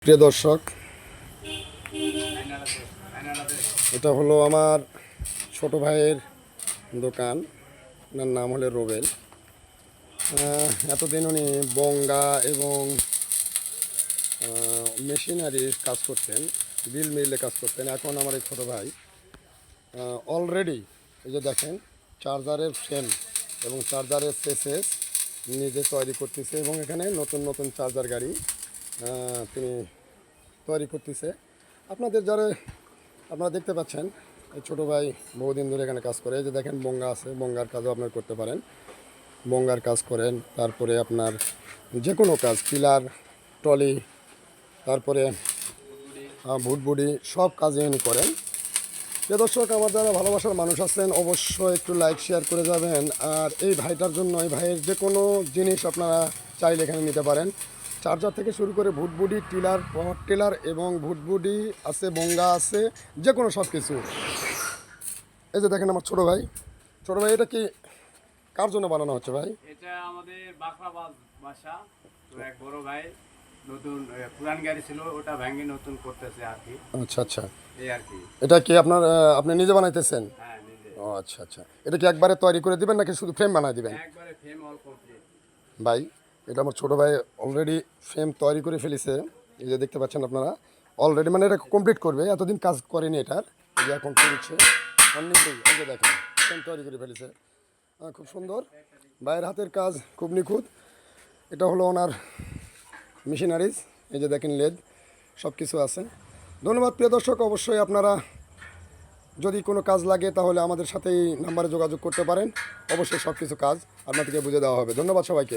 প্রিয় দর্শক, এটা হলো আমার ছোট ভাইয়ের দোকান। ওনার নাম হলো রোবেল। এতদিন উনি বঙ্গা এবং মেশিনারির কাজ করতেন, বিল মিলে কাজ করতেন। এখন আমার এই ছোটো ভাই অলরেডি এই যে দেখেন চার্জারের ফ্রেম এবং চার্জারের সেসেস নিজে তৈরি করতেছে এবং এখানে নতুন নতুন চার্জার গাড়ি তিনি তৈরি করতেছে। আপনারা দেখতে পাচ্ছেন এই ছোটো ভাই বহুদিন ধরে এখানে কাজ করে। এই যে দেখেন বঙ্গা আছে, বঙ্গার কাজও আপনার করতে পারেন, বঙ্গার কাজ করেন। তারপরে আপনার যে কোনো কাজ, পিলার, ট্রলি, তারপরে ভুটবুডি, সব কাজে উনি করেন। যে দর্শক, আমার যারা ভালোবাসার মানুষ আছেন অবশ্যই একটু লাইক শেয়ার করে যাবেন। আর এই ভাইটার জন্য, এই ভাইয়ের যে কোনো জিনিস আপনারা চাইলে এখানে নিতে পারেন। চার্জার থেকে শুরু করে ভুটবুডি, টিলার, পাওয়ার টিলার এবং ভুটবুডি আছে, বঙ্গা আছে, যে কোনো সব কিছু। এই যে দেখেন আমার ছোটো ভাই। এটা কি কার জন্য বানানো হচ্ছে ভাই? এটা আমাদের বাখরাবাদ বাসা। তো এক বড় ভাই নতুন পুরান গাড়ি ছিল, ওটা ভেঙে নতুন করতেছে আর কি। আচ্ছা আচ্ছা, এই আর কি। এটা কি আপনি নিজে বানাইতেছেন? হ্যাঁ, নিজে। ও আচ্ছা আচ্ছা, এটা কি একবারে তৈরি করে দিবেন নাকি শুধু ফ্রেম বানাই দিবেন? একবারে ফ্রেম অল কমপ্লিট। ভাই, এটা আমার ছোটো ভাই অলরেডি ফ্রেম তৈরি করে ফেলেছে। এই যে দেখতে পাচ্ছেন আপনারা, অলরেডি মানে এটা কমপ্লিট করবে। এতদিন কাজ করেনি এটার, এই যে এখন করছে অনেকটাই। এই যে দেখেন ফ্রেম তৈরি করে ফেলেছে, খুব সুন্দর। ভাইয়ের হাতের কাজ খুব নিখুঁত। এটা হলো ওনার মেশিনারিজ। এই যে দেখেন লেদ, সব কিছু আছে। ধন্যবাদ প্রিয় দর্শক। অবশ্যই আপনারা যদি কোনো কাজ লাগে তাহলে আমাদের সাথে এই নাম্বারে যোগাযোগ করতে পারেন। অবশ্যই সব কিছু কাজ আপনাদেরকে বুঝে দেওয়া হবে। ধন্যবাদ সবাইকে।